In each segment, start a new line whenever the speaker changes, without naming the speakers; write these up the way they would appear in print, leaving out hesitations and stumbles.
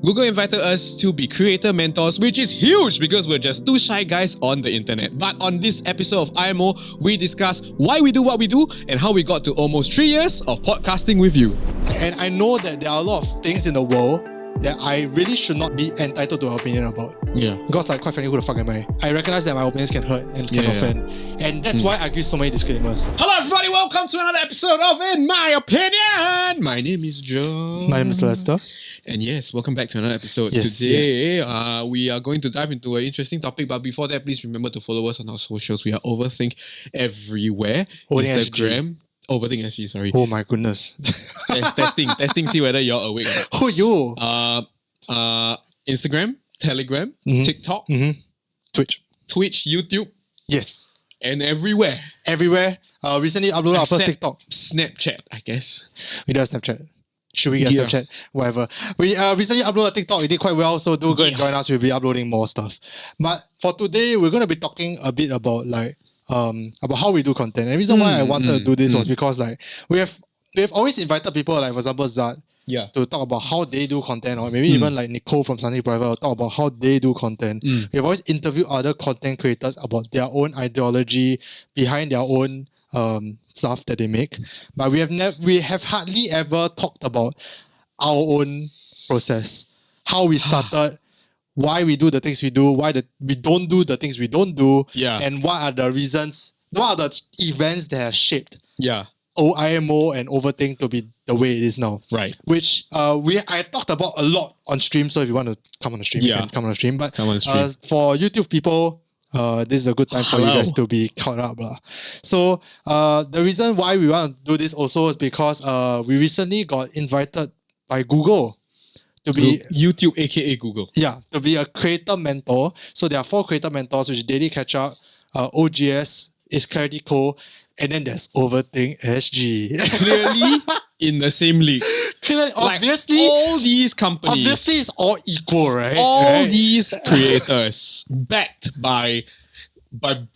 Google invited us to be creator mentors, which is huge because we're just two shy guys on the internet. But on this episode of IMO, we discuss why we do what we do and how we got to almost 3 years of podcasting with you.
And I know that there are a lot of things in the world that I really should not be entitled to an opinion about.
Yeah.
Because quite frankly, who the fuck am I? I recognize that my opinions can hurt and can offend. And that's why I give so many disclaimers.
Hello everybody, welcome to another episode of In My Opinion. My name is John.
My name is Lester.
And yes, welcome back to another episode.
Yes,
Today, we are going to dive into an interesting topic. But before that, please remember to follow us on our socials. We are Overthink everywhere.
Overthink
Instagram. Overthink SG, sorry.
Oh my goodness.
Testing, see whether you're awake or not.
Who are you?
Instagram, Telegram, TikTok,
Twitch.
YouTube,
Yes.
and everywhere.
Everywhere. Recently uploaded our first
Except
TikTok.
Snapchat, I guess.
We don't have Snapchat. Should we get
Yeah.
Snapchat? Whatever. We recently uploaded a TikTok. We did quite well, so do go and join us. We'll be uploading more stuff. But for today, we're going to be talking a bit about about how we do content. And the reason why I wanted to do this was because we have always invited people for example Zad to talk about how they do content, or maybe even Nicole from Sunny Private will talk about how they do content. We've always interviewed other content creators about their own ideology behind their own stuff that they make, but we have hardly ever talked about our own process, how we started, why we do the things we do, why we don't do the things we don't do, and what are the reasons, what are the events that have shaped IMO and Overthink to be the way it is now.
Right.
Which I've talked about a lot on stream, so if you want to come on the stream, you can come on the stream. But for YouTube people, this is a good time for you guys to be caught up. So the reason why we want to do this also is because we recently got invited by Google to be
YouTube, aka Google.
Yeah, to be a creator mentor. So there are 4 creator mentors, which is Daily Catch Up, OGS, is Clarity Co, and then there's Overthink SG.
Clearly in the same league.
Obviously,
all these companies.
Obviously, it's all equal, right?
All these creators backed by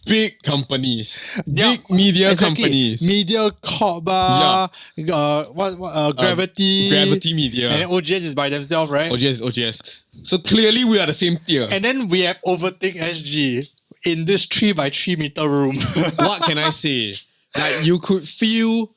big companies, big media companies.
Media Corp, Gravity
Media.
And then OGS is by themselves, right?
OGS. So clearly we are the same tier.
And then we have Overthink SG in this 3x3 meter room.
What can I say? You could feel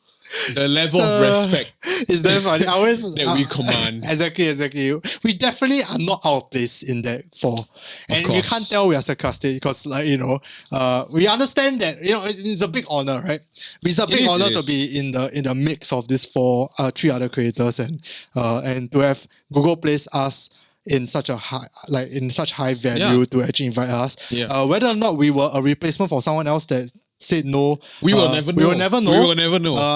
the level of respect.
It's damn funny.
That we command.
Exactly. We definitely are not our place in that 4. And you can't tell we are sarcastic because we understand that it's a big honor, right? It's a big honor to be in the mix of these 3 other creators and to have Google place us in such a high value to actually invite us. Whether or not we were a replacement for someone else that said no,
we will never know.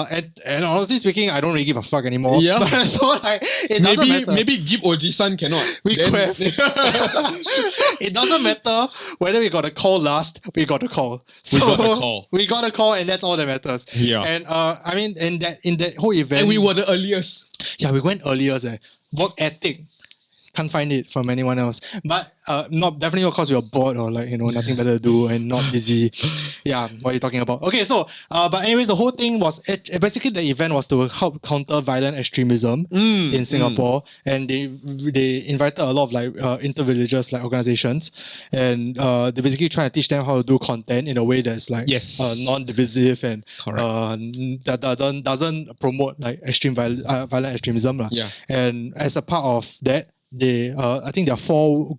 And honestly speaking, I don't really give a fuck anymore.
Yeah.
So it doesn't matter.
Maybe Gib Oji-san cannot.
It doesn't matter whether we got a call last. We got a call. We got a call, and that's all that matters. Yeah. And in that whole event,
and we were the earliest.
Yeah, we went earliest. Work ethic. Can't find it from anyone else, but definitely because we were bored or nothing better to do and not busy. Yeah, what are you talking about? Okay, so but anyways, the whole thing was basically the event was to help counter violent extremism in Singapore, and they invited a lot of inter-religious organizations, and they basically trying to teach them how to do content in a way that's non-divisive and that doesn't promote extreme violent extremism. And as a part of that, I think there are 4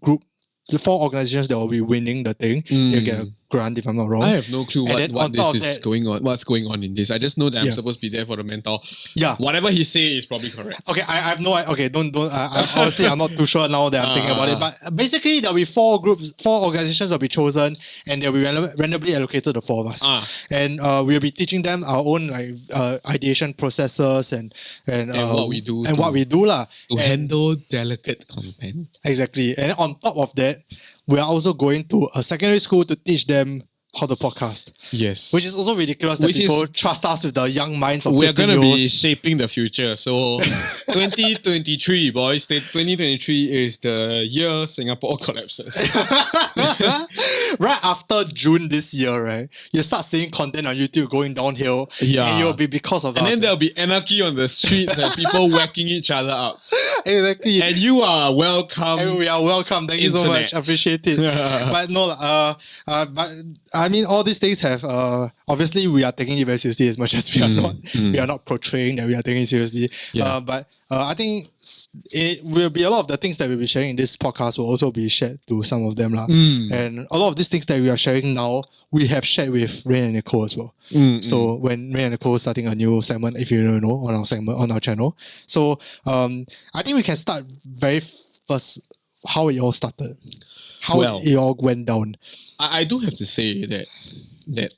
organizations that will be winning the thing. They'll get a grant if I'm not wrong.
I have no clue what this is going on. What's going on in this? I just know that I'm supposed to be there for the mentor. Yeah. Whatever he say is probably correct.
Okay, I have no idea. Okay, don't. Honestly, I'm not too sure now that I'm thinking about it. But basically, there'll be 4 organizations will be chosen, and they'll be randomly allocated to 4 of us. And we'll be teaching them our own ideation processes and
what we do
to
handle delicate content.
Exactly. And on top of that, we are also going to a secondary school to teach them how to podcast.
Yes.
Which is also ridiculous that
Which
people
is-
trust us with the young minds of
We're
15
going to
years
be shaping the future. So 2023, boys. 2023 is the year Singapore collapses.
Right after June this year, right? You start seeing content on YouTube going downhill.
Yeah.
And it'll be because of
And
us.
then there'll be anarchy on the streets and people whacking each other up.
Exactly.
And you are welcome.
And we are welcome. Thank you so much.
Internet.
Appreciate it. But no, but I mean, all these things have, obviously we are taking it very seriously as much as we are not. We are not portraying that we are taking it seriously.
Yeah.
But I think it will be a lot of the things that we'll be sharing in this podcast will also be shared to some of them. And a lot of these things that we are sharing now, we have shared with Rain and Nicole as well. So when Rain and Nicole is starting a new segment, if you don't know, on our channel. So I think we can start very first how it all started. How it all went down.
I do have to say that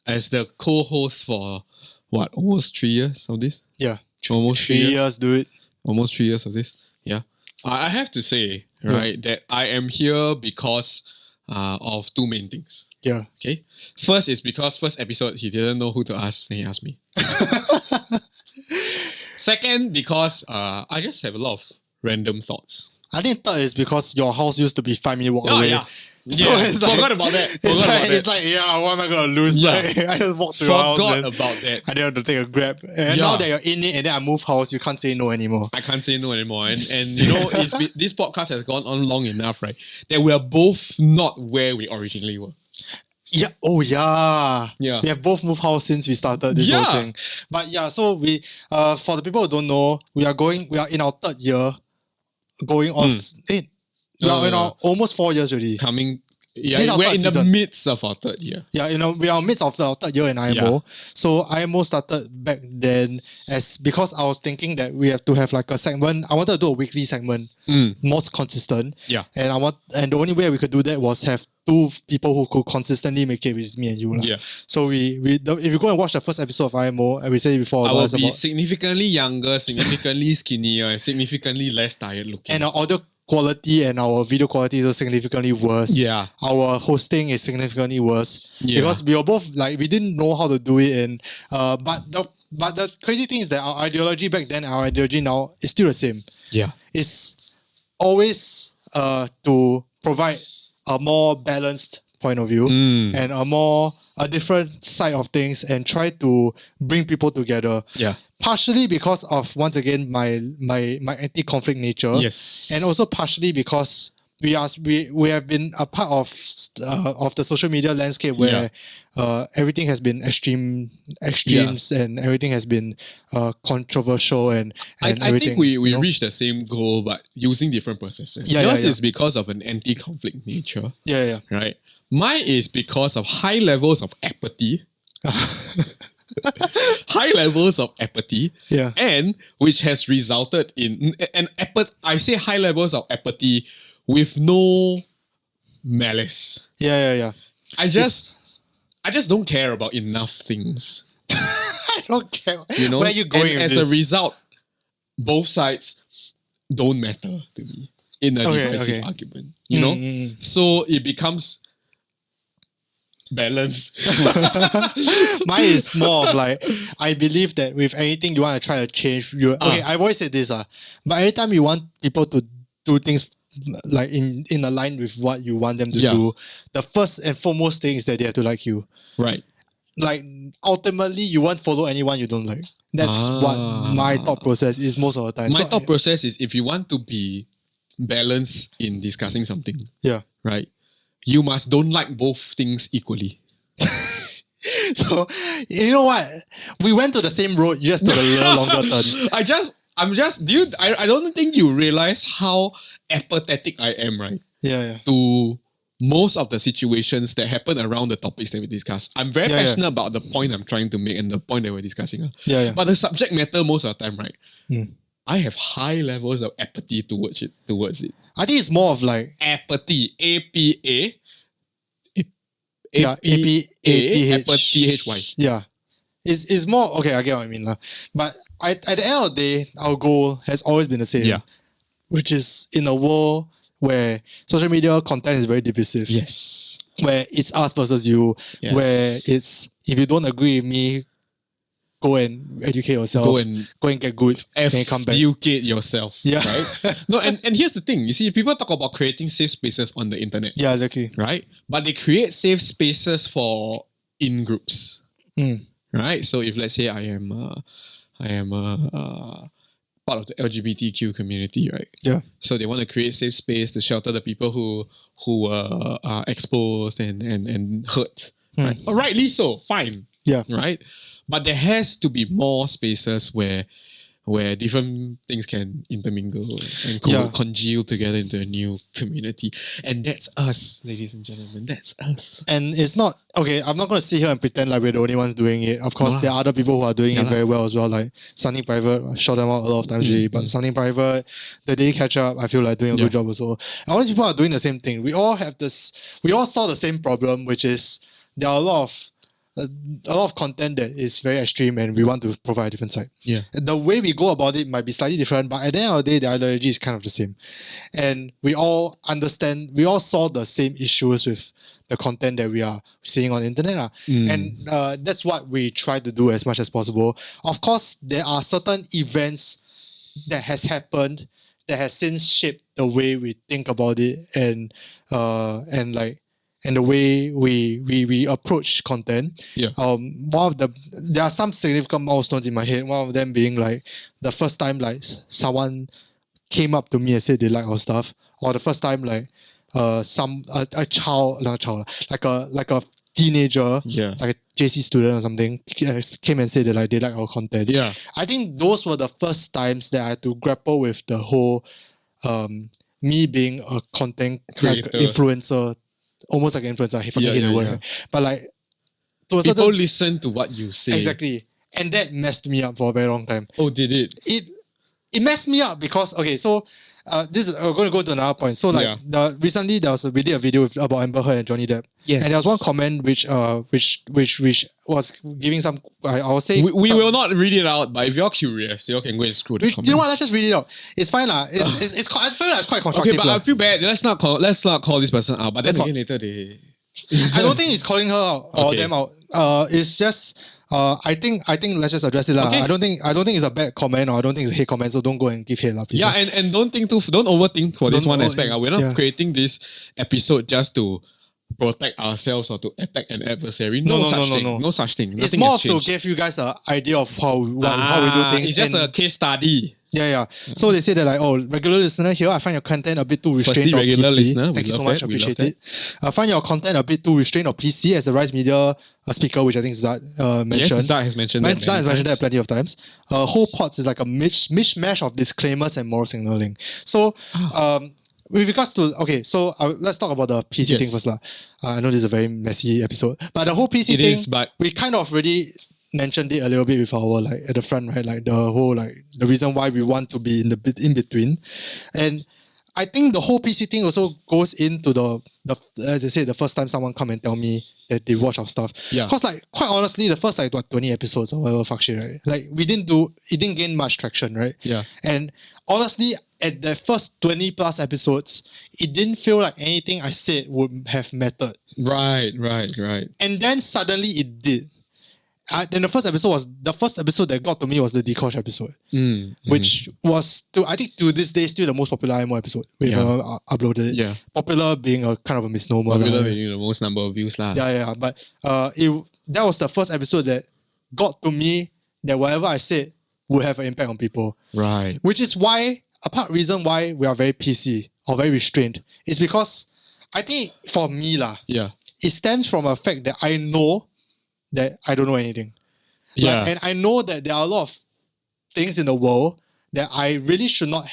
as the co-host for almost 3 years of this?
Yeah.
Almost 3 years.
3 years, dude.
Almost 3 years of this. Yeah. I have to say, right, that I am here because of two main things.
Yeah.
Okay. First is because first episode he didn't know who to ask, then he asked me. Second, because I just have a lot of random thoughts.
I think third is because your house used to be 5 minute walk away.
Yeah.
So it's
Forgot about that.
It's like, yeah, what am I going to lose?
Yeah.
Like, I just walked to your house.
Forgot
And
about that.
I didn't have to take a grab. And
Yeah.
now that you're in it and then I move house, you can't say no anymore.
I can't say no anymore. And you know, this podcast has gone on long enough, right? That we are both not where we originally were.
Yeah. Oh, yeah.
Yeah.
We have both moved house since we started this whole thing. But yeah, so we, for the people who don't know, we are in our third year going off. We are in our almost 4 years already. This is our
We're
third
in the
season.
midst of our third year.
Yeah, we are midst of our third year in IMO.
Yeah.
So IMO started back then because I was thinking that we have to have like a segment. I wanted to do a weekly segment, more consistent.
Yeah.
And the only way we could do that was have two people who could consistently make it, which is me and you.
Yeah.
So if you go and watch the first episode of IMO, and we said it before,
I will
it's
be
about,
significantly younger, significantly skinnier, and significantly less tired looking.
and our audio quality and our video quality is significantly worse.
Yeah.
Our hosting is significantly worse.
Yeah.
Because we were both like, we didn't know how to do it. And but the crazy thing is that our ideology back then, our ideology now is still the same.
Yeah.
It's always to provide a more balanced point of view and a different side of things and try to bring people together.
Yeah.
Partially because of, once again, my anti-conflict nature.
Yes.
And also partially because we have been a part of the social media landscape where everything has been extremes and everything has been controversial and
I
everything.
think we
you know?
reached the same goal, but using different processes.
Yeah,
Yours
yeah.
is because of an anti-conflict nature,
Yeah.
right? Mine is because of high levels of apathy. High levels of apathy,
Yeah.
and which has resulted in I say high levels of apathy with no malice.
Yeah.
I just don't care about enough things.
I don't care.
You know,
Where are you going
And
with
as
this?
a result, both sides don't matter to me in a divisive argument. You know, so it becomes balanced.
Mine is more of like, I believe that with anything you want to try to change, I've always said this, but every time you want people to do things like in line with what you want them to do, the first and foremost thing is that they have to like you.
Right.
Like, ultimately, you won't follow anyone you don't like. That's what my thought process is most of the time.
My thought process is, if you want to be balanced in discussing something,
Yeah.
right, you must don't like both things equally.
So, you know what? We went to the same road, you just took a little longer turn.
I don't think you realize how apathetic I am, right?
Yeah.
To most of the situations that happen around the topics that we discuss. I'm very passionate about the point I'm trying to make and the point that we're discussing.
Yeah.
But the subject matter most of the time, right? I have high levels of apathy towards it.
I think it's more of like
Apathy. A-P-A. Apathy.
Yeah. It's more, okay, I get what I mean. But at the end of the day, our goal has always been the same.
Yeah.
Which is in a world where social media content is very divisive.
Yes.
where it's us versus you,
Yes.
where it's if you don't agree with me, go and educate yourself, go and get good, and come back.
Educate yourself.
Yeah.
Right? No, and here's the thing. You see, people talk about creating safe spaces on the internet.
Yeah, exactly.
Right? But they create safe spaces for in groups. Right? So if let's say I am part of the LGBTQ community, right?
Yeah.
So they want to create safe space to shelter the people who are exposed and hurt. Right? Rightly so, fine.
Yeah.
Right? But there has to be more spaces where different things can intermingle and congeal together into a new community. And that's us, ladies and gentlemen. That's us.
And it's not, okay, I'm not going to sit here and pretend like we're the only ones doing it. Of course, there are other people who are doing it very well as well, like Something Private. I shout them out a lot of times really, but Something Private, The Day Catch Up, I feel like doing a good job also. And all these people are doing the same thing. We all saw the same problem, which is there are a lot of content that is very extreme and we want to provide a different side.
Yeah.
The way we go about it might be slightly different, but at the end of the day, the ideology is kind of the same. And we all saw the same issues with the content that we are seeing on the internet. And that's what we try to do as much as possible. Of course, there are certain events that has happened that has since shaped the way we think about it and the way we approach content.
Yeah.
There are some significant milestones in my head. One of them being like the first time like someone came up to me and said they like our stuff, or the first time like a teenager, like a JC student or something, came and said that they like our content.
Yeah.
I think those were the first times that I had to grapple with the whole me being a content
creator,
influencer. Almost like an influencer, I hate the word. Right? But like,
people listen to what you say.
Exactly. And that messed me up for a very long time.
Oh, did it?
It messed me up because, okay, so we're going to go to another point. So like recently we did a video about Amber Heard and Johnny Depp.
Yes.
And there was one comment which was giving some, I will say.
We will not read it out, but if you're curious, you can go and scroll the comments.
You know what? Let's just read it out. It's fine lah. I feel like it's quite constructive.
Okay, but I feel bad. Let's not call this person out. But then again, later they.
I don't think he's calling her out or them out. It's just. I think let's just address it lah.
Okay.
I don't think it's a bad comment or I don't think it's a hate comment, so don't go and give hate lah, please.
Yeah, and don't overthink for this one aspect. We're not creating this episode just to protect ourselves or to attack an adversary. No such thing.
It's more to give you guys an idea of how we do things.
It's just a case study.
Yeah. So they say that like, regular listener here, I find your content a bit too restrained or
regular
PC.
Listener,
Thank you so much, appreciate it. I find your content a bit too restrained or PC as the Rise Media speaker, which I think Zad mentioned.
Yes, Zad has mentioned that.
Zad has mentioned that plenty of times. Whole Pots is like a mishmash of disclaimers and moral signaling. So, with regards to, so let's talk about the PC thing first lah. I know this is a very messy episode, but the whole PC thing, we kind of already mentioned it a little bit with our like at the front, right? Like the whole like the reason why we want to be in between, and I think the whole PC thing also goes into the as I said, the first time someone come and tell me that they watch our stuff. Yeah. Cause like quite honestly, the first like 20 episodes or whatever fuck shit, right? Like it didn't gain much traction, right? Yeah. And honestly, at the first 20 plus episodes, it didn't feel like anything I said would have mattered. Right. And then suddenly it did. Then the first episode that got to me was the Decosh episode, which was I think to this day still the most popular IMO episode. We've uploaded it. Yeah. Popular being a kind of a misnomer. Popular being the most number of views lah. Yeah. But that was the first episode that got to me that whatever I said would have an impact on people. Right. Which is why reason why we are very PC or very restrained is because I think for me it stems from a fact that I know that I don't know anything. Yeah. And I know that there are a lot of things in the world that I really should not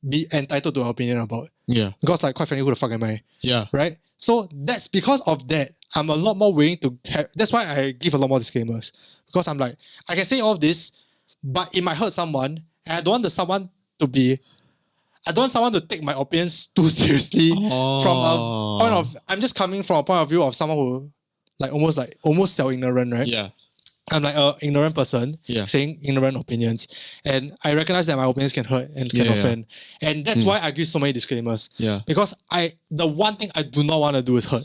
be entitled to an opinion about. Yeah. Because like quite frankly, who the fuck am I? Yeah. Right? So that's because of that, I'm a lot more willing to that's why I give a lot more disclaimers. Because I'm like, I can say all of this, but it might hurt someone, and I don't want someone to take my opinions too seriously from a point of I'm just coming from a point of view of someone who almost self-ignorant, right? Yeah. I'm like an ignorant person saying ignorant opinions. And I recognize that my opinions can hurt and can offend. And that's why I give so many disclaimers. Yeah. Because the one thing I do not want to do is hurt.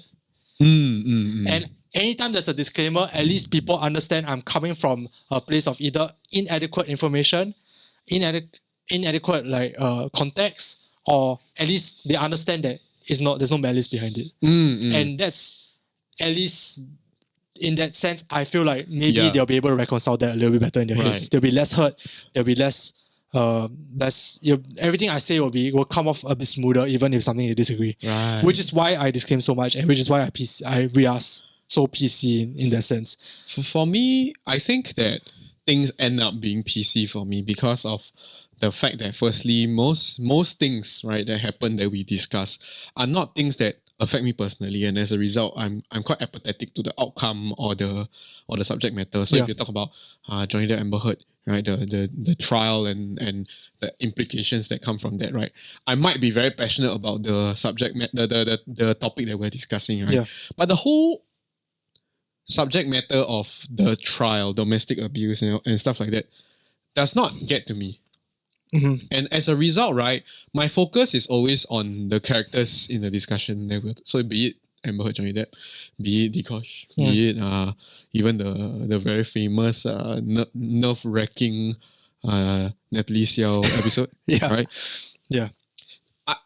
And anytime there's a disclaimer, at least people understand I'm coming from a place of either inadequate information, inadequate context, or at least they understand that there's no malice behind it. And that's at least in that sense, I feel like maybe they'll be able to reconcile that a little bit better in their heads. They'll be less hurt. They'll be less everything I say will come off a bit smoother, even if something they disagree.
Right.
Which is why I disclaim so much, and which is why we are so PC in that sense.
For me, I think that things end up being PC for me because of the fact that firstly, most things, right, that happen that we discuss are not things that affect me personally, and as a result, I'm quite apathetic to the outcome or the subject matter. So if you talk about Johnny Depp, Amber Heard, right, the trial and the implications that come from that, right, I might be very passionate about the subject the topic that we're discussing, right, but the whole subject matter of the trial, domestic abuse, and stuff like that, does not get to me. And as a result, right, my focus is always on the characters in the discussion. So be it Amber Heard, Johnny Depp, be it Dikosh, be it even the very famous nerve-wracking Natalie Xiao episode, right?
Yeah.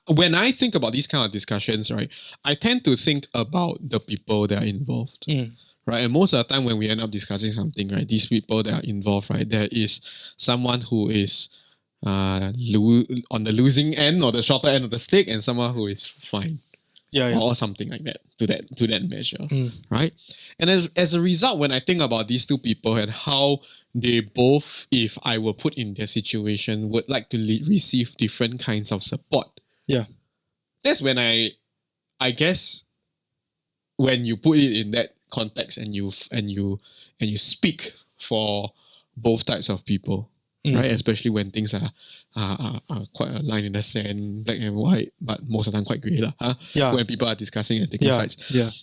When I think about these kind of discussions, right, I tend to think about the people that are involved. Right, and most of the time when we end up discussing something, right, these people that are involved, right, there is someone who is on the losing end or the shorter end of the stick, and someone who is fine, or something like that to that measure, right? And as a result, when I think about these two people and how they both, if I were put in their situation, would like to receive different kinds of support, that's when I guess when you put it in that context and you speak for both types of people, right? Especially when things are quite a line in the sand, black and white, but most of the time quite grey when people are discussing and taking sides.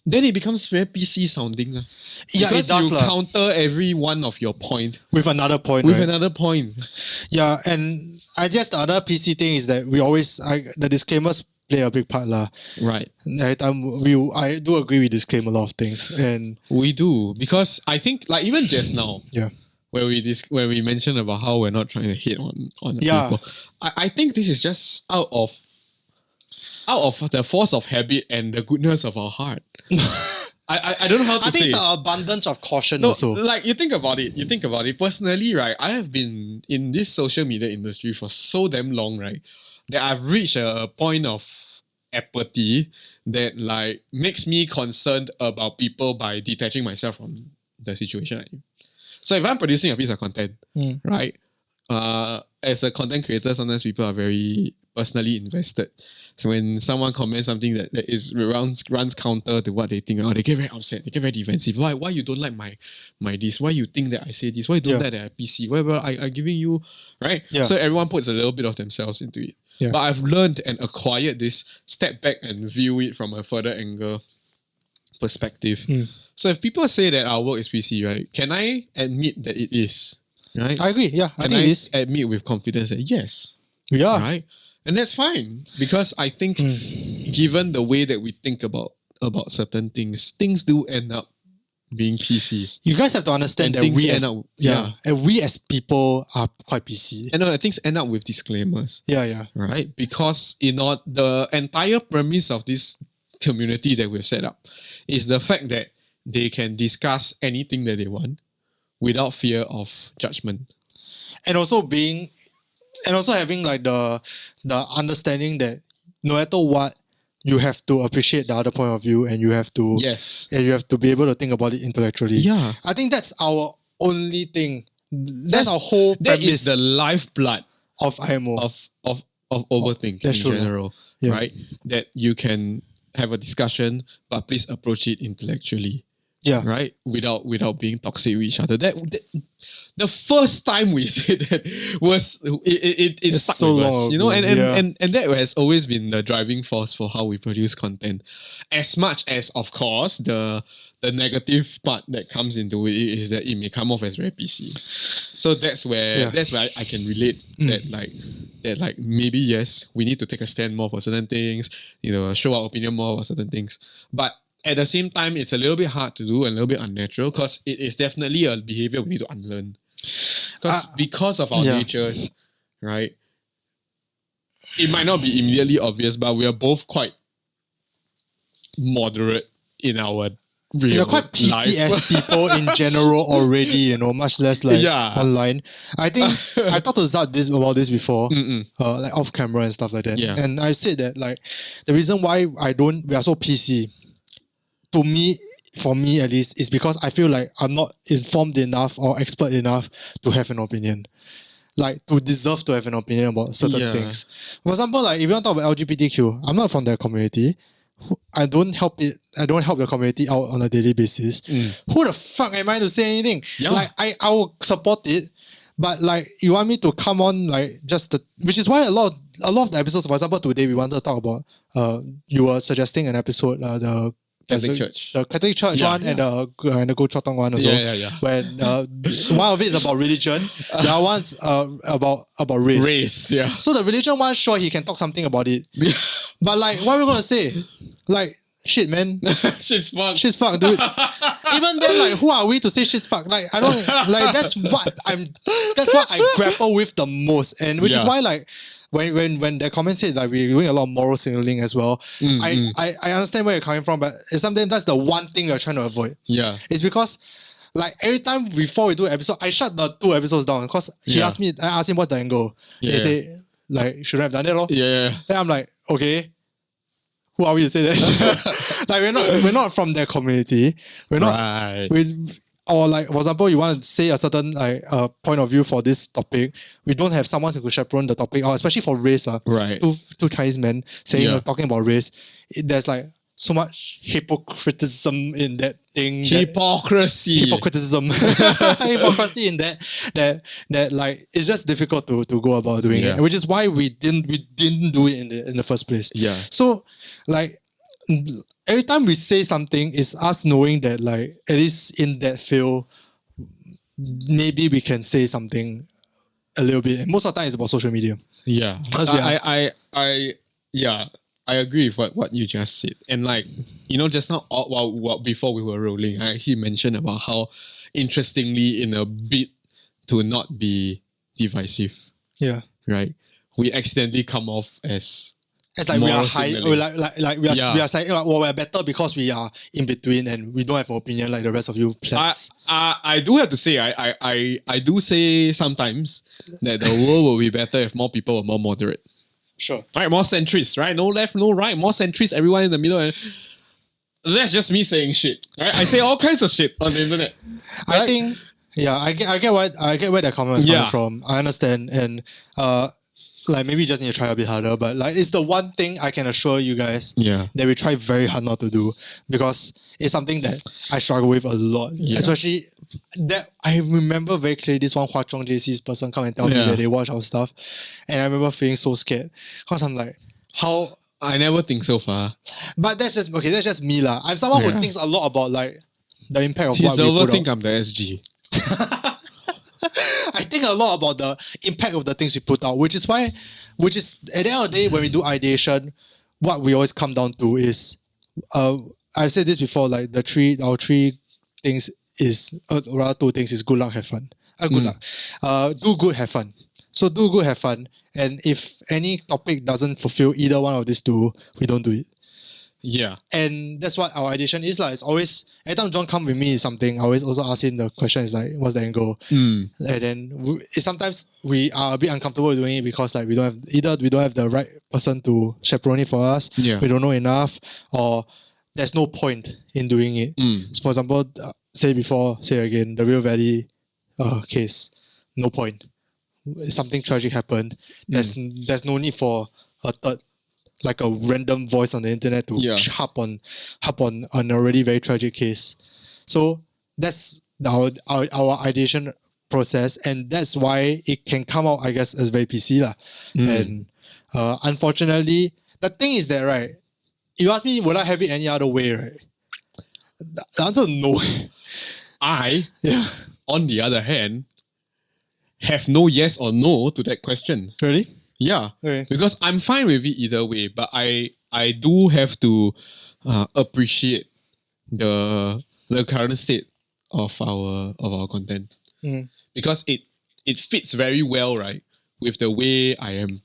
Then it becomes very PC sounding. Because
it does.
You counter every one of your point
with another point. Yeah, and I guess the other PC thing is that the disclaimers play a big part
Right.
Every time I do agree we disclaim a lot of things, and
we do, because I think like even just now, where we mentioned about how we're not trying to hit on the people. I think this is just out of the force of habit and the goodness of our heart. I don't know how to say.
I think it's an abundance of caution also.
Like you think about it. Personally, right, I have been in this social media industry for so damn long, right, that I've reached a point of apathy that like makes me concerned about people by detaching myself from the situation. So if I'm producing a piece of content, right, as a content creator, sometimes people are very personally invested. So when someone comments something that runs counter to what they think, they get very upset, they get very defensive. Why you don't like my this? Why you think that I say this? Why you don't like that I PC? Whatever I giving you, right? So everyone puts a little bit of themselves into it. But I've learned and acquired this step back and view it from a further angle perspective. So if people say that our work is PC, right, can I admit that it is? Right?
I agree. Yeah,
I think it is. Admit with confidence that yes.
Yeah.
Right? And that's fine. Because I think given the way that we think about certain things do end up being PC.
You guys have to understand that and we as people are quite PC.
And things end up with disclaimers.
Yeah.
Right? Because the entire premise of this community that we've set up is the fact that they can discuss anything that they want without fear of judgment.
And also having like the understanding that no matter what, you have to appreciate the other point of view, and you have to be able to think about it intellectually. Yeah. I think that's our only thing. That's our whole premise. That
is the lifeblood
of IMO.
Of overthinking in general. Right? That you can have a discussion, but please approach it intellectually. Yeah. Right? Without being toxic with each other. That the first time we said that was it stuck so with us. You know, and that has always been the driving force for how we produce content. As much as, of course, the negative part that comes into it is that it may come off as very PC. So that's where I can relate that maybe yes, we need to take a stand more for certain things, show our opinion more about certain things. But at the same time, it's a little bit hard to do and a little bit unnatural because it is definitely a behavior we need to unlearn. Because of our natures, right? It might not be immediately obvious, but we are both quite moderate in our real
You're quite PCS
life.
people in general already, much less like online. I think I talked to Zad about this before, like off camera and stuff like that.
Yeah.
And I said that like the reason why we are so PC, for me at least, is because I feel like I'm not informed enough or expert enough to have an opinion. Like to deserve to have an opinion about certain things. For example, like if you want to talk about LGBTQ, I'm not from their community. I don't help the community out on a daily basis. Who the fuck am I to say anything?
Yeah.
Like I will support it, but like you want me to come on like which is why a lot of the episodes, for example, today we wanted to talk about you were suggesting an episode, the Catholic Church one and the Go Chotong one also. When one of it is about religion, the other one's about race. So the religion one, sure, he can talk something about it. But like, what are we gonna say? Like, shit, man.
Shit's
fuck, dude. Even then, like, who are we to say shit's fuck? Like, I don't like. That's what I grapple with the most, and which is why like. When the comment said that we're doing a lot of moral signaling as well, I understand where you're coming from, but sometimes that's the one thing we're trying to avoid.
Yeah.
It's because like every time before we do an episode, I shut the 2 episodes down because I asked him what's the angle. He say like shouldn't have done it, lor. Then I'm like, okay, who are we to say that? Like we're not from their community. We're not or like, for example, you want to say a certain like point of view for this topic. We don't have someone who could chaperone the topic, or especially for race. Two Chinese men saying talking about race. There's like so much hypocriticism in that thing.
Hypocrisy in
that like it's just difficult to go about doing it, which is why we didn't do it in the first place. So like. Every time we say something, it's us knowing that like at least in that field, maybe we can say something a little bit. And most of the time it's about social media.
Yeah. I agree with what you just said. And like, just now before we were rolling, I actually mentioned about how interestingly in a bid to not be divisive.
Yeah.
Right. We accidentally come off as
it's like we are high, we are saying, well, we're better because we are in between and we don't have an opinion like the rest of you plebs.
I do have to say, I do say sometimes that the world will be better if more people were more moderate.
Sure.
Right, more centrist, right? No left, no right, more centrist, everyone in the middle. And that's just me saying shit, right? I say all kinds of shit on the internet. Right?
I think, I get where the comment is coming from. I understand, and like maybe you just need to try a bit harder, but like it's the one thing I can assure you guys that we try very hard not to do, because it's something that I struggle with a lot. Especially that I remember very clearly this one Hwa Chong JC's person come and tell me that they watch our stuff, and I remember feeling so scared because I'm like, how
I never think so far.
But that's just me lah. I'm someone who thinks a lot about like the impact of
He's
what we put out.
think I'm the SG.
I think a lot about the impact of the things we put out, which is at the end of the day, when we do ideation, what we always come down to is, I've said this before, like our three things is, rather 2 things is good luck, have fun. Good luck. Do good, have fun. So do good, have fun. And if any topic doesn't fulfill either one of these 2, we don't do it.
Yeah.
And that's what our ideation is like. It's always, every time John come with me with something, I always also ask him the question is like, what's the angle? And then sometimes we are a bit uncomfortable doing it because like we don't have the right person to chaperone it for us. We don't know enough, or there's no point in doing it. So for example, say again, the Real Valley case, no point. Something tragic happened. There's no need for a third, like a random voice on the internet to harp on an already very tragic case. So that's our ideation process, and that's why it can come out, I guess, as very PC lah. And unfortunately, the thing is that, right, you ask me, would I have it any other way, right? The answer is no.
On the other hand, have no yes or no to that question.
Really?
Yeah, because I'm fine with it either way, but I do have to appreciate the current state of our content because it fits very well, right, with the way I am,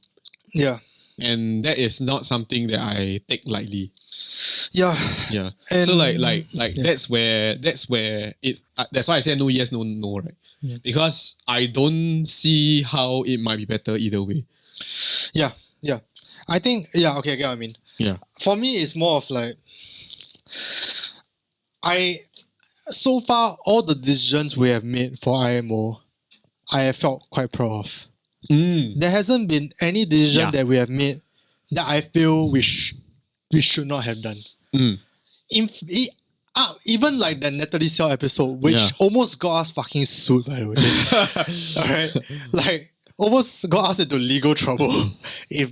Yeah.
and that is not something that I take lightly.
Yeah.
Yeah.
And
So like that's where it. That's why I say no yes, no no, right? Because I don't see how it might be better either way.
Yeah. Yeah. I think, yeah, okay, I get what I mean.
Yeah.
For me, it's more of like, so far, all the decisions we have made for IMO, I have felt quite proud of. There hasn't been any decision
Yeah.
that we have made that I feel we should not have done. Even like the Natalie Xiao episode, which
Yeah.
almost got us fucking sued, by the way. Alright? Like, almost got us into legal trouble. If,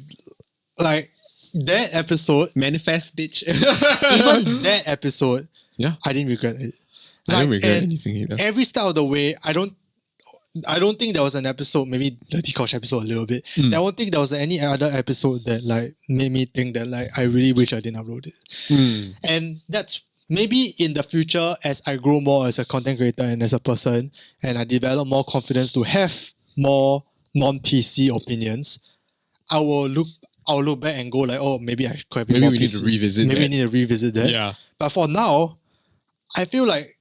like, that episode,
Manifest, bitch.
even that episode,
Yeah.
I didn't regret it.
I don't regret
and
anything either.
Every step of the way, I don't think there was an episode, maybe the Dikosh episode a little bit. I don't think there was any other episode that like made me think that like I really wish I didn't upload it. And that's maybe in the future as I grow more as a content creator and as a person, and I develop more confidence to have more non-PC opinions, I'll look back and go like, oh, maybe I could have been
Maybe
more
we need
PC.
to revisit
Maybe we
that.
need to revisit that.
Yeah.
But for now, I feel like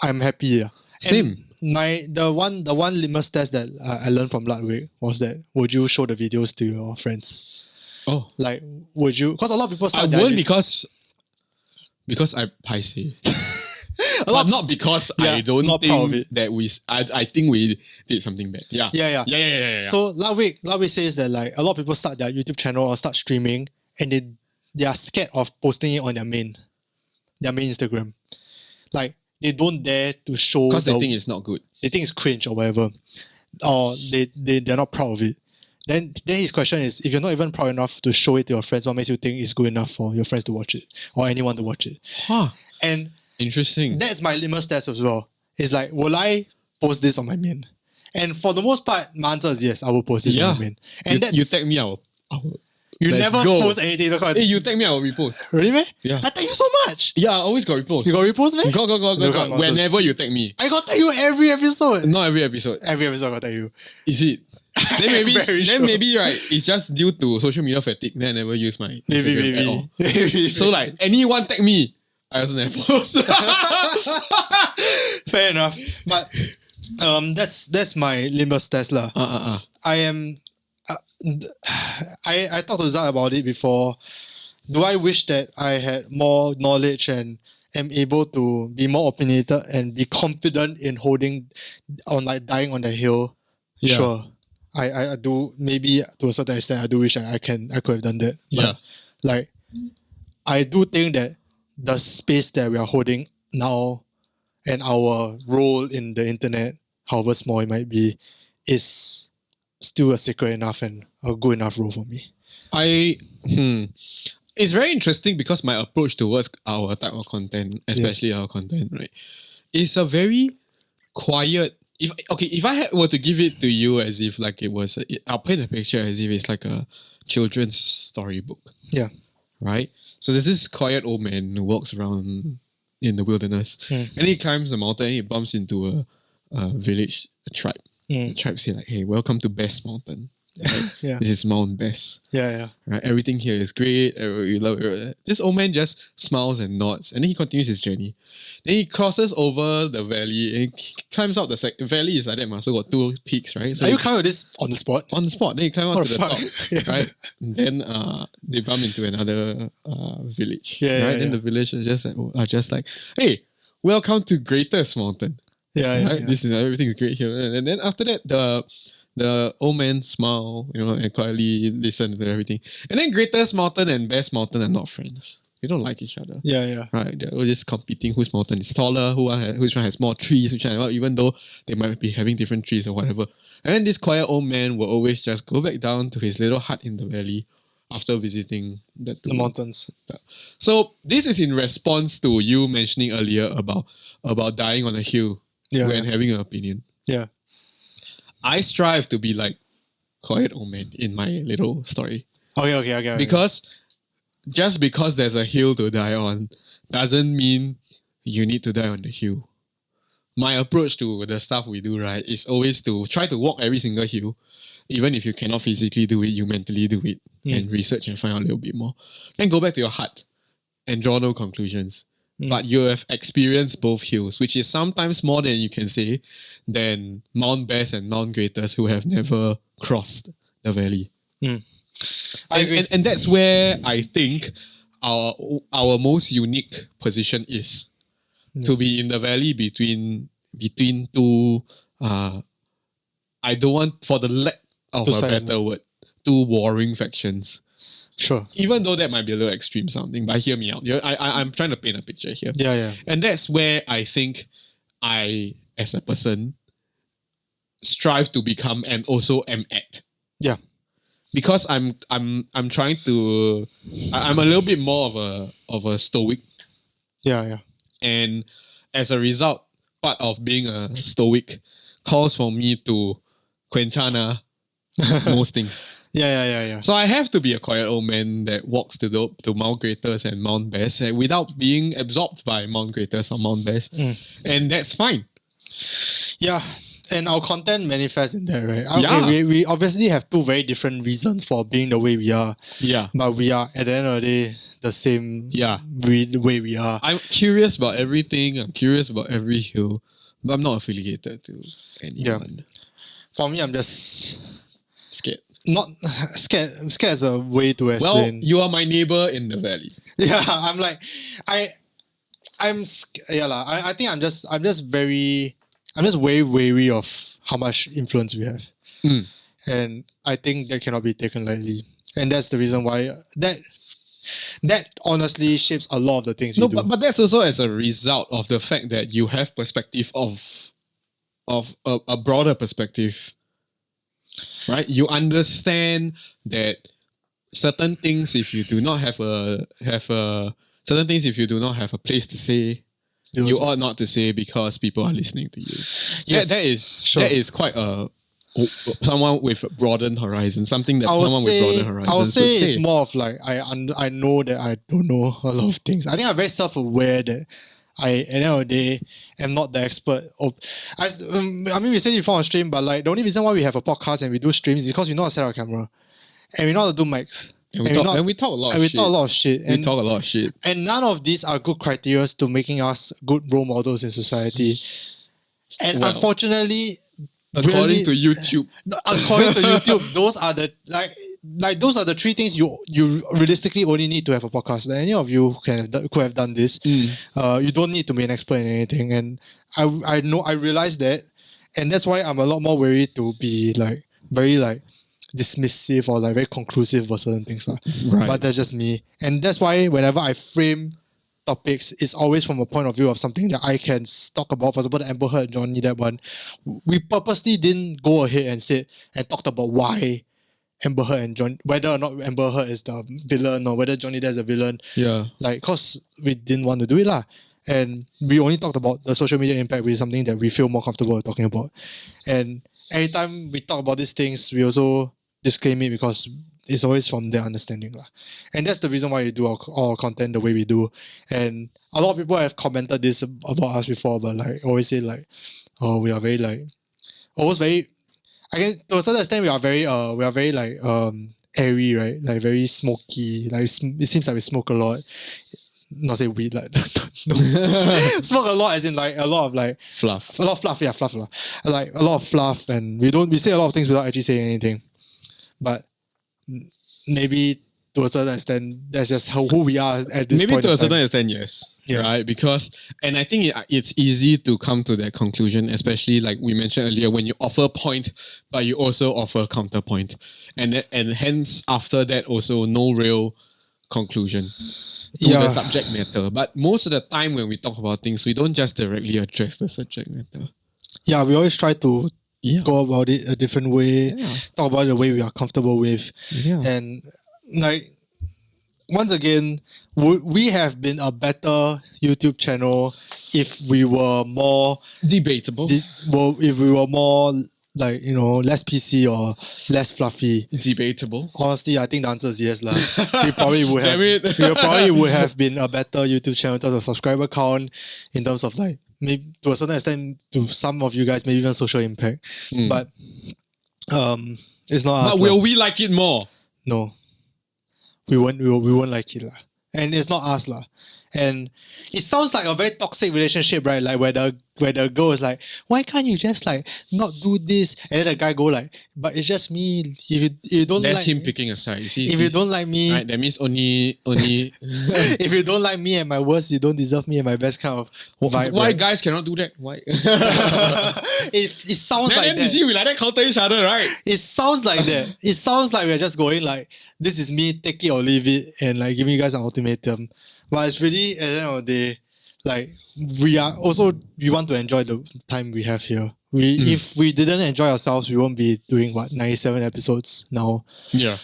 I'm happy. Yeah.
Same.
And the one litmus test that I learned from Ludwig was that would you show the videos to your friends?
Oh.
Like, would you? Because a lot of people
I
start.
won't because I paiseh. But not because
Yeah,
I don't
not proud of
think
it.
that I think we did something bad. Yeah. Yeah.
So Ludwig says that like a lot of people start their YouTube channel or start streaming and they are scared of posting it on their main Instagram. Like they don't dare to show
Because they think it's not good.
they think it's cringe or whatever, or they're not proud of it. Then his question is, if you're not even proud enough to show it to your friends, what makes you think it's good enough for your friends to watch it or anyone to watch it?
Huh.
And
Interesting.
that's my litmus test as well. It's like, will I post this on my main? And for the most part, my answer is yes, I will post this on my main. And
you tag me, I will
you
let's
never
go.
post anything.
Hey, you tag me, I will repost.
Really, man?
Yeah.
I tag you so much.
Yeah, I always got repost.
You got repost, man?
Go.
Nonsense.
Whenever you tag me.
I got tag you every episode.
Not every episode.
Every episode I got tag you.
Is it?
Very sure.
Maybe right, it's just due to social media fatigue. Then I never use my Instagram at all.
Maybe.
So like anyone tag me, I also never post.
Fair enough. But that's my litmus test lah. I am. I talked to Zach about it before. Do I wish that I had more knowledge and am able to be more opinionated and be confident in holding on like dying on the hill?
Yeah.
Sure. I do, maybe to a certain extent I do wish I could have done that. But
Yeah.
like I do think that the space that we are holding now and our role in the internet, however small it might be, is still a secret enough and a good enough role for me.
It's very interesting because my approach towards our type of content, especially our content, right, is a very quiet. If I were to give it to you as if like it was, I'll paint a picture as if it's like a children's storybook.
Yeah.
Right? So there's this quiet old man who walks around in the wilderness and he climbs a mountain and he bumps into a village, a tribe. The tribe say like, hey, welcome to Best Mountain. Right?
Yeah.
This is Mount Best.
Yeah.
Right? Everything here is great. We love it. This old man just smiles and nods and then he continues his journey. Then he crosses over the valley and he climbs up the valley is like that, so got two peaks, right? So
Are you climbing this on the spot?
on the spot. Then he climb up
What
to the
the
top,
fuck? Yeah.
right? And then they bump into another village,
Yeah,
right?
yeah,
Then the village is just like, hey, welcome to Greatest Mountain.
Yeah.
Right? This is everything's great here. And then after that, the old man smile, and quietly listen to everything. And then Greatest Mountain and Best Mountain are not friends. They don't like each other.
Yeah.
Right, they're all just competing whose mountain is taller, which one has more trees, which one, even though they might be having different trees or whatever. And then this quiet old man will always just go back down to his little hut in the valley after visiting the
mountains.
So this is in response to you mentioning earlier about dying on a hill when having an opinion.
Yeah.
I strive to be like quiet old man in my little story.
Okay.
Because just because there's a hill to die on doesn't mean you need to die on the hill. My approach to the stuff we do, right, is always to try to walk every single hill. Even if you cannot physically do it, you mentally do it and research and find out a little bit more. Then go back to your heart and draw no conclusions. But you have experienced both hills, which is sometimes more than you can say than Mount Best and Mount Greatest who have never crossed the valley. And that's where I think our most unique position is to be in the valley between two. I don't want, for the lack of a better word, two warring factions.
Sure.
Even though that might be a little extreme sounding, but hear me out. I'm trying to paint a picture here.
Yeah.
And that's where I think I, as a person, strive to become and also am at.
Yeah.
Because I'm trying to, I'm a little bit more of a stoic.
Yeah.
And as a result, part of being a stoic calls for me to quenchana most things.
Yeah.
So I have to be a quiet old man that walks to Mount Greatest and Mount Best without being absorbed by Mount Greatest or Mount Best. And that's fine.
Yeah. And our content manifests in that, right? We obviously have two very different reasons for being the way we are.
Yeah.
But we are, at the end of the day, the same the way we are.
I'm curious about everything. I'm curious about every hill. But I'm not affiliated to anyone.
Yeah. For me, I'm just
scared.
Not scared. I'm scared as a way to explain.
Well, you are my neighbor in the valley.
Yeah, I'm like, I think I'm just very wary of how much influence we have. And I think that cannot be taken lightly. And that's the reason why that honestly shapes a lot of the things we do.
But that's also as a result of the fact that you have perspective of a broader perspective. Right? You understand that certain things, if you do not have a place to say, you ought not to say because people are listening to you.
Yes,
that is quite someone with broadened horizon, something that someone with broadened horizons
I would say
would say.
It's more of like I know that I don't know a lot of things. I think I'm very self-aware that I, at the end of the day, am not the expert. We said it before on stream, but like the only reason why we have a podcast and we do streams is because we know how to set our camera and we know how to do mics.
And we talk a lot of shit.
We talk a lot of shit. And none of these are good criteria to making us good role models in society. And unfortunately,
according to YouTube,
those are the three things you realistically only need to have a podcast. Like any of you could have done this. You don't need to be an expert in anything. And I realize that, and that's why I'm a lot more wary to be like very like dismissive or like very conclusive for certain things.
Right.
But that's just me. And that's why whenever I frame topics, it's always from a point of view of something that I can talk about. For example, the Amber Heard Johnny Depp one. We purposely didn't go ahead and talked about why Amber Heard and John, whether or not Amber Heard is the villain or whether Johnny Depp is a villain.
Yeah.
Like, cause we didn't want to do it lah. And we only talked about the social media impact, which is something that we feel more comfortable with talking about. And every time we talk about these things, we also disclaim it because it's always from their understanding. And that's the reason why we do our content the way we do. And a lot of people have commented this about us before, but like always say like, oh, we are very like, almost very, I guess to a certain extent we are very like airy, right? Like very smoky. Like it seems like we smoke a lot. Not say weed, like no. Smoke a lot as in like a lot of like
fluff.
A lot of fluff, yeah, fluff. Like a lot of fluff, and we say a lot of things without actually saying anything. But maybe to a certain extent, that's just who we are at this point.
Maybe to a certain extent, yes. Yeah. Right? Because, and I think it's easy to come to that conclusion, especially like we mentioned earlier, when you offer a point, but you also offer a counterpoint. And hence, after that, also no real conclusion to the subject matter. But most of the time when we talk about things, we don't just directly address the subject matter.
Yeah, we always try to go about it a different way, talk about it the way we are comfortable with. Yeah. And like, once again, would we have been a better YouTube channel if we were more
debatable?
If we were more like, you know, less PC or less fluffy?
Debatable.
Honestly, I think the answer is yes, lah. We probably would have.
Damn it.
We probably would have been a better YouTube channel in terms of subscriber count, in terms of like maybe to a certain extent to some of you guys, maybe even social impact. But it's not us.
But will we like it more?
No, we won't like it lah. And it's not us lah. And it sounds like a very toxic relationship, right? Like where the girl is like, why can't you just like not do this? And then the guy go like, but it's just me. If you don't
That's
like
him
me,
picking a side.
if you don't like me,
right, that means only
if you don't like me at my worst, you don't deserve me at my best kind of vibe.
why
right?
guys cannot do that? Why?
It sounds like
then you
that.
see we like that counter each other, right?
It sounds like that. It sounds like we're just going like, this is me, take it or leave it, and like giving you guys an ultimatum. But it's really, at the end of the day, like we want to enjoy the time we have here. If we didn't enjoy ourselves, we won't be doing 97 episodes now.
Yeah.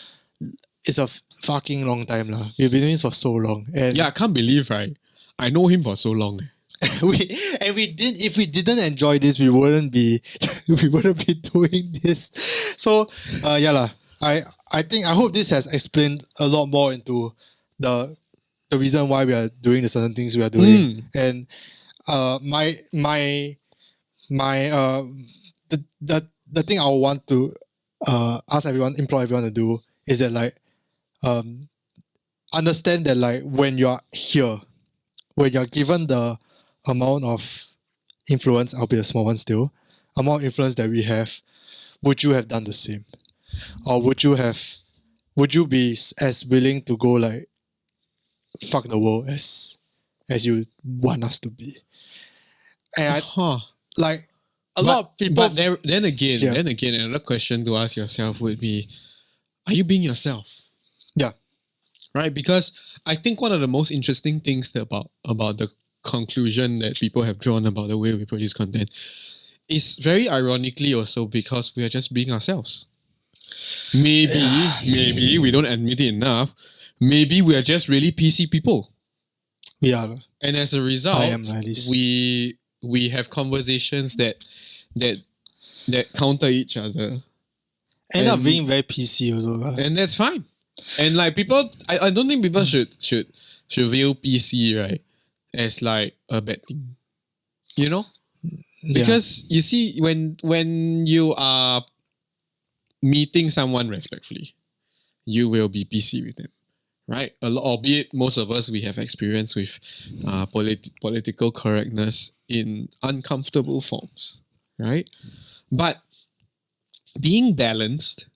It's a fucking long time lah. We've been doing this for so long. And
Yeah, I can't believe, right? I know him for so long.
if we didn't enjoy this, we wouldn't be doing this. So yeah lah. I hope this has explained a lot more into the reason why we are doing the certain things we are doing. And the thing I want to implore everyone to do is that like understand that like when you're here, when you're given the amount of influence, albeit a small one still, amount of influence that we have, would you have done the same? Or would you be as willing to go like fuck the world as you want us to be? And like a lot of people.
But then again, another question to ask yourself would be, are you being yourself?
Yeah.
Right? Because I think one of the most interesting things about the conclusion that people have drawn about the way we produce content is very ironically also because we are just being ourselves. Maybe we don't admit it enough. Maybe we are just really PC people.
We are.
And as a result,
I am, at least.
we have conversations that counter each other.
End up being very PC also.
And that's fine. And like people, I don't think people should view PC, right, as like a bad thing. You know? Because you see, when you are meeting someone respectfully, you will be PC with them. Right? Albeit most of us, we have experience with political correctness in uncomfortable forms. Right? But being balanced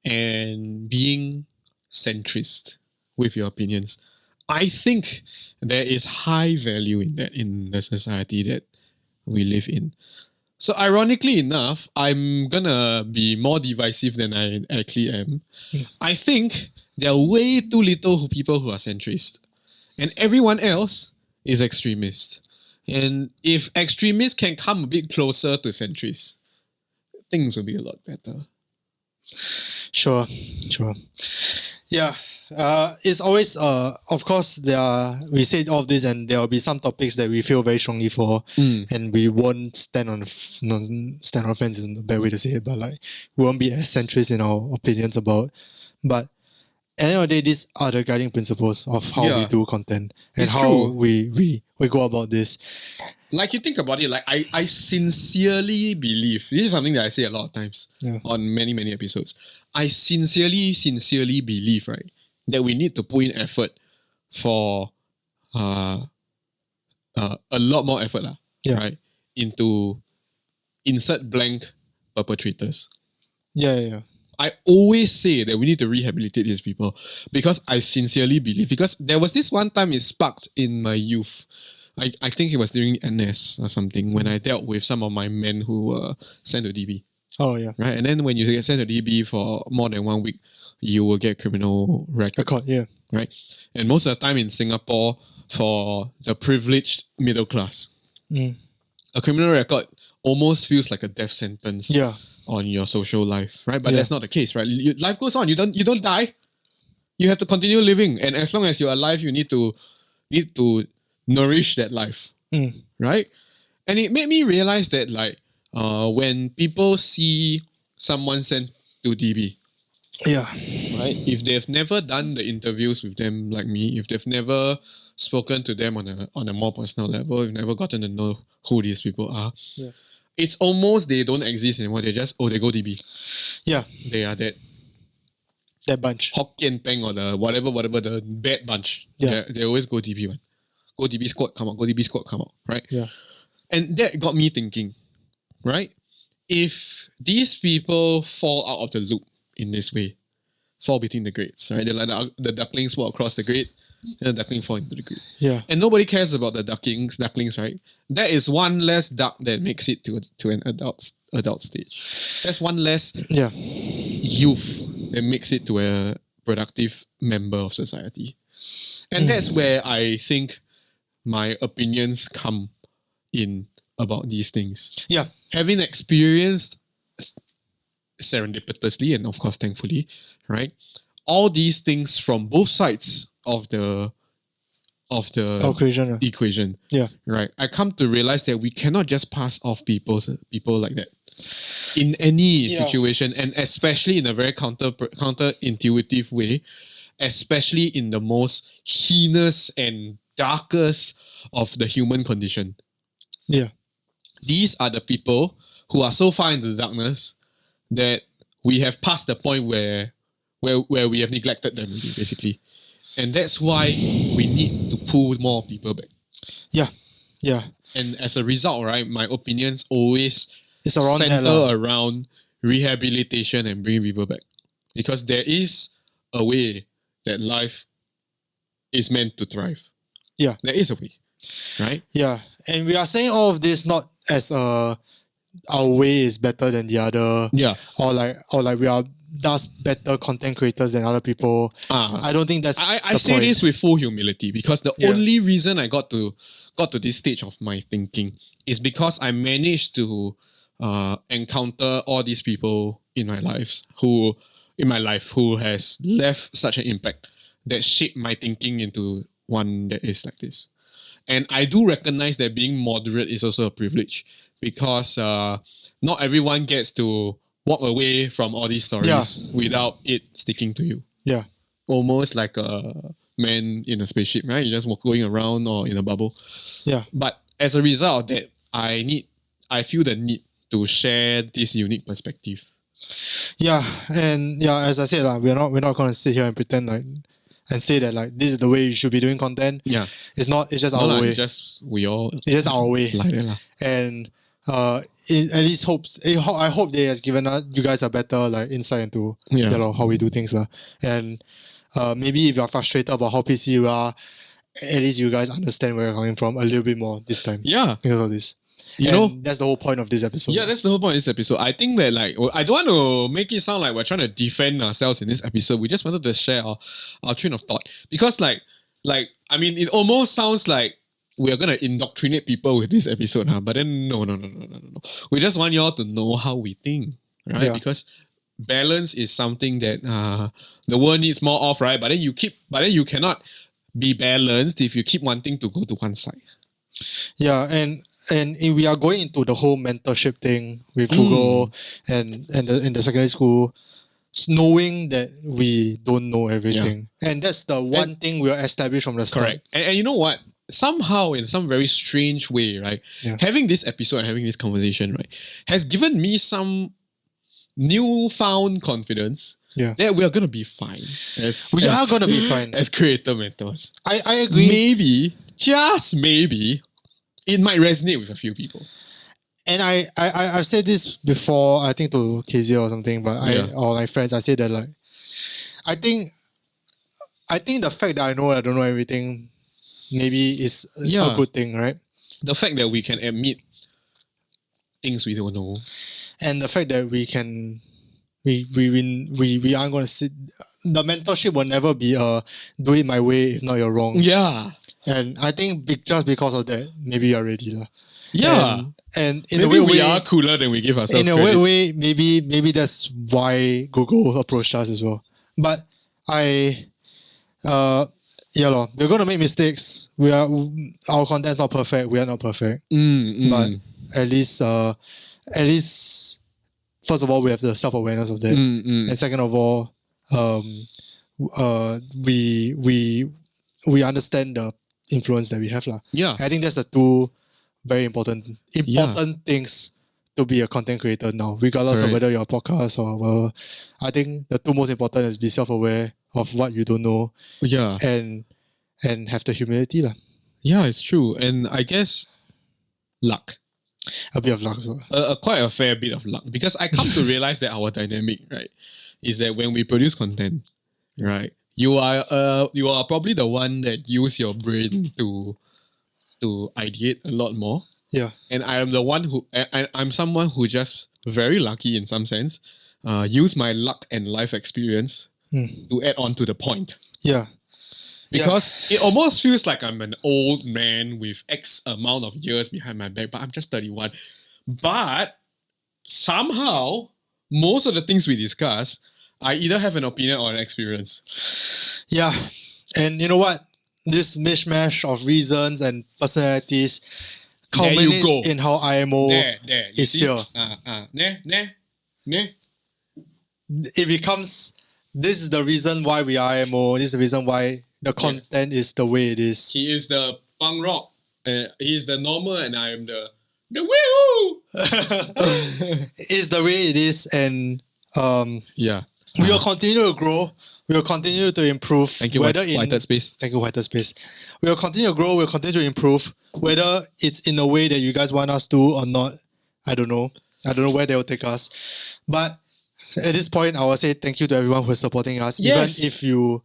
and being centrist with your opinions, I think there is high value in that in the society that we live in. So ironically enough, I'm gonna be more divisive than I actually am. I think there are way too little people who are centrist, and everyone else is extremist. And if extremists can come a bit closer to centrists, things will be a lot better.
Sure. Yeah. It's always of course we said all of this, and there will be some topics that we feel very strongly for, and we won't stand on fence is a bad way to say it, but like we won't be as centrist in our opinions about. But at the end of the day, these are the guiding principles of how we do content and
It's
how
true.
we go about this.
Like you think about it, like I sincerely believe, this is something that I say a lot of times on many, many episodes. I sincerely believe, right, that we need to put in effort for a lot more effort, right, into insert blank perpetrators.
Yeah.
I always say that we need to rehabilitate these people because I sincerely believe, because there was this one time it sparked in my youth. I think it was during NS or something when I dealt with some of my men who were sent to DB.
Oh yeah.
Right? And then when you get sent to DB for more than 1 week, you will get criminal record.
Yeah.
Right? And most of the time in Singapore, for the privileged middle class, a criminal record almost feels like a death sentence on your social life. Right? But that's not the case, right? Life goes on. You don't die. You have to continue living. And as long as you're alive, you need to nourish that life. Right? And it made me realize that like when people see someone sent to DB,
Yeah.
right? If they've never done the interviews with them like me, if they've never spoken to them on a more personal level, if never gotten to know who these people are, it's almost they don't exist anymore. They just they go DB.
Yeah.
They are
That bunch.
Hokkien Peng or the whatever the bad bunch.
Yeah.
They always go DB one. Go DB squad, come out. Go DB squad, come out. Right?
Yeah.
And that got me thinking, right? If these people fall out of the loop in this way, fall between the grades, right? They're like the ducklings walk across the grade, and the duckling fall into the grade.
Yeah.
And nobody cares about the ducklings, right? That is one less duck that makes it to an adult stage. That's one less youth that makes it to a productive member of society. And that's where I think my opinions come in about these things.
Yeah.
Having experienced serendipitously and of course thankfully, right? All these things from both sides of the equation.
Yeah.
Right. I come to realize that we cannot just pass off people like that in any situation, and especially in a very counterintuitive way, especially in the most heinous and darkest of the human condition.
Yeah.
These are the people who are so far into the darkness that we have passed the point where we have neglected them, basically. And that's why we need to pull more people back.
Yeah. Yeah.
And as a result, right, my opinions always
It's around
center around rehabilitation and bringing people back. Because there is a way that life is meant to thrive.
Yeah.
There is a way, right?
Yeah. And we are saying all of this not as our way is better than the other.
Yeah.
Or like we are thus better content creators than other people. I don't think that's
I say
point.
this with full humility because the only reason I got to this stage of my thinking is because I managed to encounter all these people in my life who has left such an impact that shaped my thinking into one that is like this. And I do recognize that being moderate is also a privilege because not everyone gets to walk away from all these stories without it sticking to you.
Yeah.
Almost like a man in a spaceship, right? You're just going around or in a bubble.
Yeah.
But as a result of that, I feel the need to share this unique perspective.
Yeah. And as I said, we're not gonna sit here and pretend like and say that like this is the way you should be doing content.
Yeah.
It's not, it's just our way.
It's just
our way.
Like that.
And it at least I hope they has given you guys a better like insight into how we do things. And maybe if you're frustrated about how PC you are, at least you guys understand where you're coming from a little bit more this time.
Yeah.
Because of this. That's the whole point of this episode.
Yeah, that's the whole point of this episode. I think that I don't want to make it sound like we're trying to defend ourselves in this episode. We just wanted to share our train of thought. Because I mean, it almost sounds like we are going to indoctrinate people with this episode, but then no. We just want y'all to know how we think, right? Yeah. Because balance is something that the world needs more of, right? But then you cannot be balanced if you keep wanting to go to one side.
Yeah, and we are going into the whole mentorship thing with Google and the secondary school, knowing that we don't know everything. Yeah. And that's the one thing we are established from the start.
Correct. And you know what? Somehow, in some very strange way, right? Yeah. Having this episode and having this conversation, right, has given me newfound confidence that we are going to be fine.
We are going to be fine.
As creator mentors.
I agree.
Maybe, just maybe, it might resonate with a few people.
And I've said this before, I think to KZ or something, but or my friends, I say that like, I think the fact that I don't know everything maybe is a good thing, right?
The fact that we can admit things we don't know.
And the fact that we aren't going to sit, the mentorship will never be do it my way, if not you're wrong.
Yeah.
And I think just because of that, maybe you're ready.
Yeah.
And in
maybe
a way,
we are cooler than we give ourselves
in a
credit.
way, maybe that's why Google approached us as well. But we're gonna make mistakes. Our content's not perfect. We are not perfect. But at least at least, first of all, we have the self-awareness of that. And second of all, we understand the influence that we have.
Yeah.
I think that's the two very important things to be a content creator now, regardless of whether you're a podcast or whatever. I think the two most important is be self-aware of what you don't know.
Yeah.
And have the humility.
Yeah, it's true. And I guess luck.
A bit of luck as well.
Quite a fair bit of luck. Because I come to realize that our dynamic, right, is that when we produce content, right, you are probably the one that use your brain to ideate a lot more.
Yeah.
And I am the one who I'm someone who just very lucky in some sense. Use my luck and life experience to add on to the point.
Yeah.
Because it almost feels like I'm an old man with X amount of years behind my back, but I'm just 31. But somehow, most of the things we discuss, I either have an opinion or an experience.
Yeah. And you know what? This mishmash of reasons and personalities culminates in how IMO is here. It becomes, this is the reason why we are IMO. This is the reason why the content is the way it is.
He is the punk rock. He is the normal and I am the woo!
It's the way it is, and we will continue to grow. We will continue to improve.
Thank you, Whited Space.
Thank you, Whited Space. We will continue to grow. We'll continue to improve. Whether it's in a way that you guys want us to or not, I don't know. I don't know where they will take us. But at this point, I will say thank you to everyone who is supporting us.
Yes.
Even if you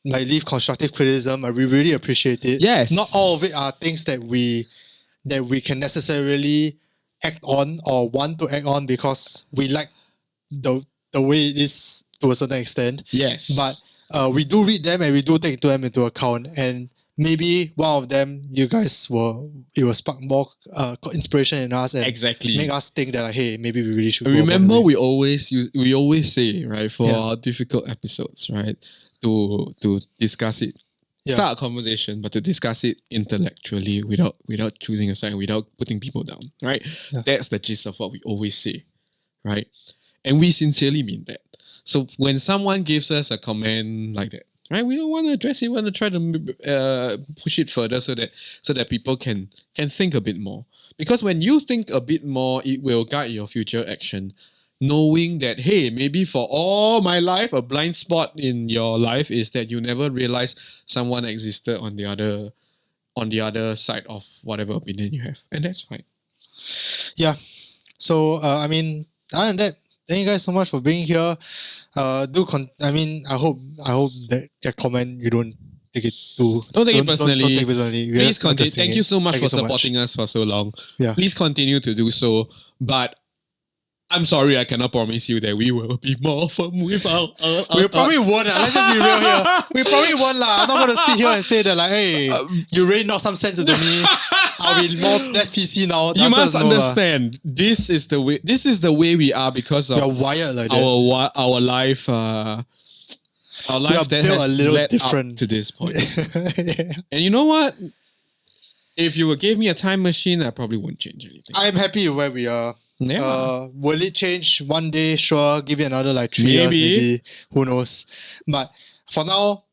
leave constructive criticism, we really appreciate it.
Yes.
Not all of it are things that we can necessarily act on or want to act on because we like the way it is to a certain extent.
Yes.
But we do read them and we do take them into account. And maybe one of them, you guys it will spark more inspiration in us and make us think that hey, maybe we really should.
Remember, we always say, right, for our difficult episodes, right, to discuss it. Start a conversation, but to discuss it intellectually without choosing a side, without putting people down, right? Yeah. That's the gist of what we always say, right? And we sincerely mean that. So when someone gives us a comment like that, right, we don't want to address it. We want to try to push it further so that people can think a bit more. Because when you think a bit more, it will guide your future action. Knowing that, hey, maybe for all my life, a blind spot in your life is that you never realized someone existed on the other side of whatever opinion you have. And that's fine.
Yeah. So, other than that, thank you guys so much for being here. I hope that comment you don't take it personally.
Don't take it personally. Please continue. Thank you so much for supporting us for so long.
Yeah.
Please continue to do so. But I'm sorry, I cannot promise you that we will be more firm with our
we probably won't. Let's just be real here. We probably won't. I'm not going to sit here and say that hey, you really knocked some sense into me. I'll be less PC now.
You must understand, this is the way we are because of
we are wired like
our life. Our life that has led different up to this point. And you know what? If you gave me a time machine, I probably wouldn't change anything.
I'm happy where we are.
Yeah.
Will it change one day? Sure. Give it another 3 years, maybe. Who knows? But for now,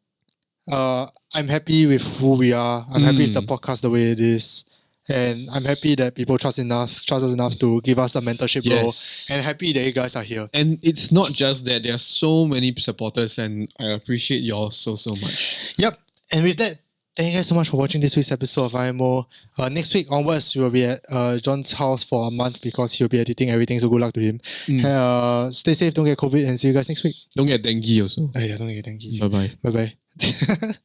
I'm happy with who we are. I'm happy with the podcast the way it is. And I'm happy that people trust us enough to give us a mentorship role. And happy that you guys are here.
And it's not just that. There are so many supporters and I appreciate you all so much.
Yep. And with that, thank you guys so much for watching this week's episode of IMO. Next week onwards, we will be at John's house for a month because he'll be editing everything, so good luck to him. Stay safe, don't get COVID, and see you guys next week.
Don't get dengue also.
Yeah, don't get dengue.
Bye-bye.
Bye-bye.